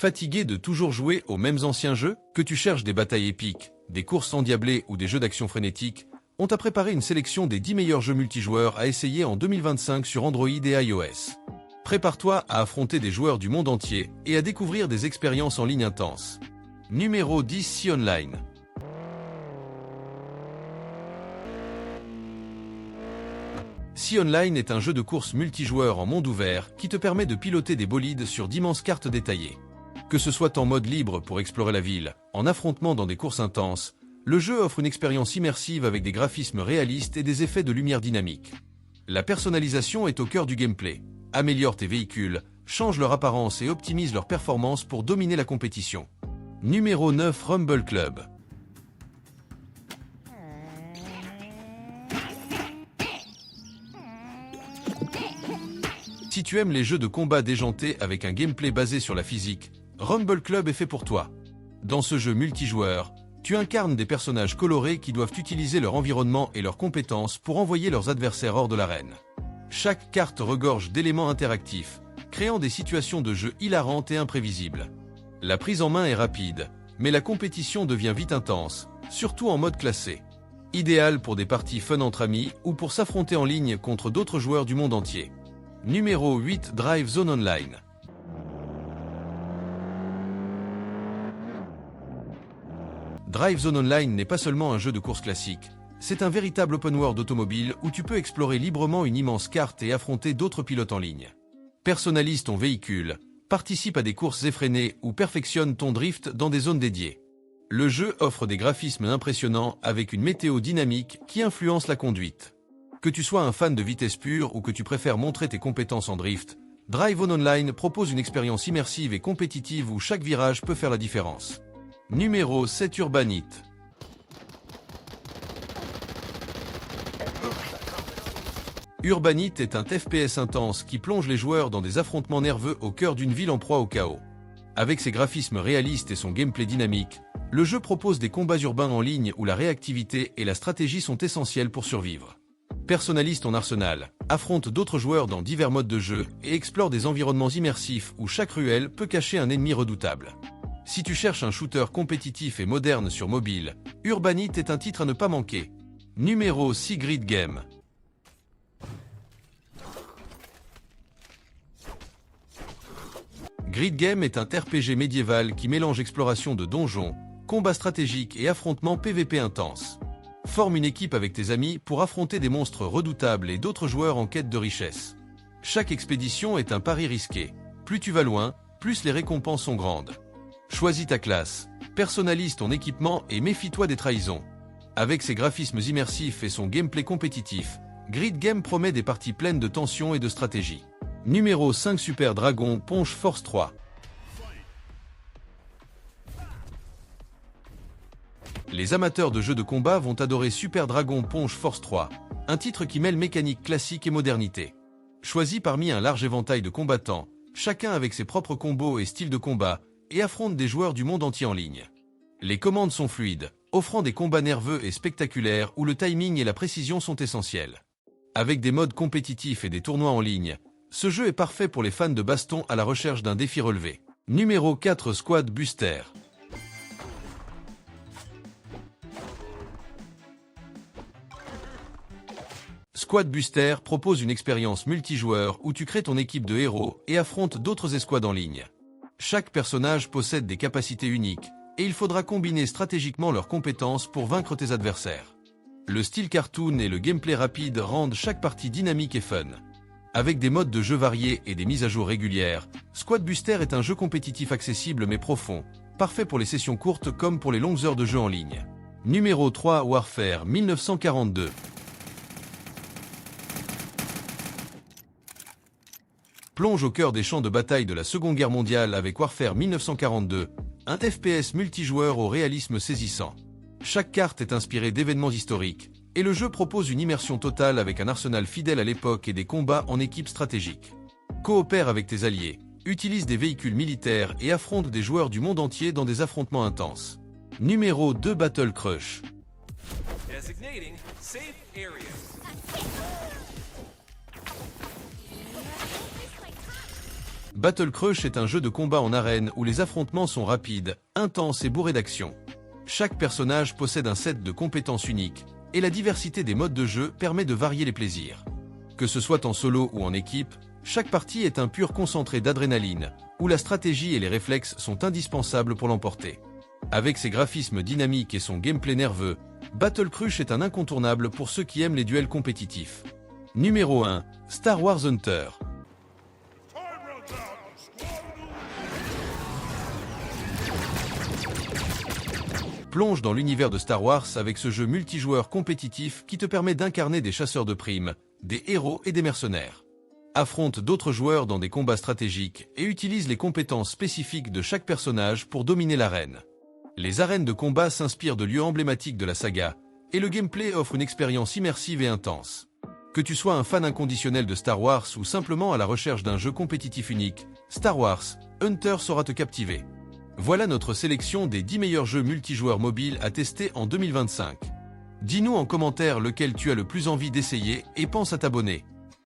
Fatigué de toujours jouer aux mêmes anciens jeux? Que tu cherches des batailles épiques, des courses endiablées ou des jeux d'action frénétiques, on t'a préparé une sélection des 10 meilleurs jeux multijoueurs à essayer en 2025 sur Android et iOS. Prépare-toi à affronter des joueurs du monde entier et à découvrir des expériences en ligne intenses. Numéro 10, Sea Online. Sea Online est un jeu de course multijoueur en monde ouvert qui te permet de piloter des bolides sur d'immenses cartes détaillées. Que ce soit en mode libre pour explorer la ville, en affrontement dans des courses intenses, le jeu offre une expérience immersive avec des graphismes réalistes et des effets de lumière dynamiques. La personnalisation est au cœur du gameplay. Améliore tes véhicules, change leur apparence et optimise leur performance pour dominer la compétition. Numéro 9, Rumble Club. Si tu aimes les jeux de combat déjantés avec un gameplay basé sur la physique, Rumble Club est fait pour toi. Dans ce jeu multijoueur, tu incarnes des personnages colorés qui doivent utiliser leur environnement et leurs compétences pour envoyer leurs adversaires hors de l'arène. Chaque carte regorge d'éléments interactifs, créant des situations de jeu hilarantes et imprévisibles. La prise en main est rapide, mais la compétition devient vite intense, surtout en mode classé. Idéal pour des parties fun entre amis ou pour s'affronter en ligne contre d'autres joueurs du monde entier. Numéro 8, Drive Zone Online. Drive Zone Online n'est pas seulement un jeu de course classique, c'est un véritable open world automobile où tu peux explorer librement une immense carte et affronter d'autres pilotes en ligne. Personnalise ton véhicule, participe à des courses effrénées ou perfectionne ton drift dans des zones dédiées. Le jeu offre des graphismes impressionnants avec une météo dynamique qui influence la conduite. Que tu sois un fan de vitesse pure ou que tu préfères montrer tes compétences en drift, Drive Zone Online propose une expérience immersive et compétitive où chaque virage peut faire la différence. Numéro 7, Urbanite. Urbanite est un FPS intense qui plonge les joueurs dans des affrontements nerveux au cœur d'une ville en proie au chaos. Avec ses graphismes réalistes et son gameplay dynamique, le jeu propose des combats urbains en ligne où la réactivité et la stratégie sont essentielles pour survivre. Personnalise ton arsenal, affronte d'autres joueurs dans divers modes de jeu et explore des environnements immersifs où chaque ruelle peut cacher un ennemi redoutable. Si tu cherches un shooter compétitif et moderne sur mobile, Urbanite est un titre à ne pas manquer. Numéro 6, Grid Game. Grid Game est un RPG médiéval qui mélange exploration de donjons, combats stratégiques et affrontements PVP intenses. Forme une équipe avec tes amis pour affronter des monstres redoutables et d'autres joueurs en quête de richesse. Chaque expédition est un pari risqué. Plus tu vas loin, plus les récompenses sont grandes. Choisis ta classe, personnalise ton équipement et méfie-toi des trahisons. Avec ses graphismes immersifs et son gameplay compétitif, Grid Game promet des parties pleines de tension et de stratégie. Numéro 5, Super Dragon Punch Force 3. Les amateurs de jeux de combat vont adorer Super Dragon Punch Force 3, un titre qui mêle mécanique classique et modernité. Choisis parmi un large éventail de combattants, chacun avec ses propres combos et styles de combat, et affronte des joueurs du monde entier en ligne. Les commandes sont fluides, offrant des combats nerveux et spectaculaires où le timing et la précision sont essentiels. Avec des modes compétitifs et des tournois en ligne, ce jeu est parfait pour les fans de baston à la recherche d'un défi relevé. Numéro 4, Squad Buster. Squad Buster propose une expérience multijoueur où tu crées ton équipe de héros et affrontes d'autres escouades en ligne. Chaque personnage possède des capacités uniques, et il faudra combiner stratégiquement leurs compétences pour vaincre tes adversaires. Le style cartoon et le gameplay rapide rendent chaque partie dynamique et fun. Avec des modes de jeu variés et des mises à jour régulières, Squad Buster est un jeu compétitif accessible mais profond, parfait pour les sessions courtes comme pour les longues heures de jeu en ligne. Numéro 3, Warfare 1942. Plonge au cœur des champs de bataille de la Seconde Guerre mondiale avec Warfare 1942, un FPS multijoueur au réalisme saisissant. Chaque carte est inspirée d'événements historiques, et le jeu propose une immersion totale avec un arsenal fidèle à l'époque et des combats en équipe stratégique. Coopère avec tes alliés, utilise des véhicules militaires et affronte des joueurs du monde entier dans des affrontements intenses. Numéro 2, Battle Crush. Battle Crush est un jeu de combat en arène où les affrontements sont rapides, intenses et bourrés d'action. Chaque personnage possède un set de compétences uniques, et la diversité des modes de jeu permet de varier les plaisirs. Que ce soit en solo ou en équipe, chaque partie est un pur concentré d'adrénaline, où la stratégie et les réflexes sont indispensables pour l'emporter. Avec ses graphismes dynamiques et son gameplay nerveux, Battle Crush est un incontournable pour ceux qui aiment les duels compétitifs. Numéro 1. Star Wars Hunter. Plonge dans l'univers de Star Wars avec ce jeu multijoueur compétitif qui te permet d'incarner des chasseurs de primes, des héros et des mercenaires. Affronte d'autres joueurs dans des combats stratégiques et utilise les compétences spécifiques de chaque personnage pour dominer l'arène. Les arènes de combat s'inspirent de lieux emblématiques de la saga, et le gameplay offre une expérience immersive et intense. Que tu sois un fan inconditionnel de Star Wars ou simplement à la recherche d'un jeu compétitif unique, Star Wars Hunter saura te captiver. Voilà notre sélection des 10 meilleurs jeux multijoueurs mobiles à tester en 2025. Dis-nous en commentaire lequel tu as le plus envie d'essayer et pense à t'abonner.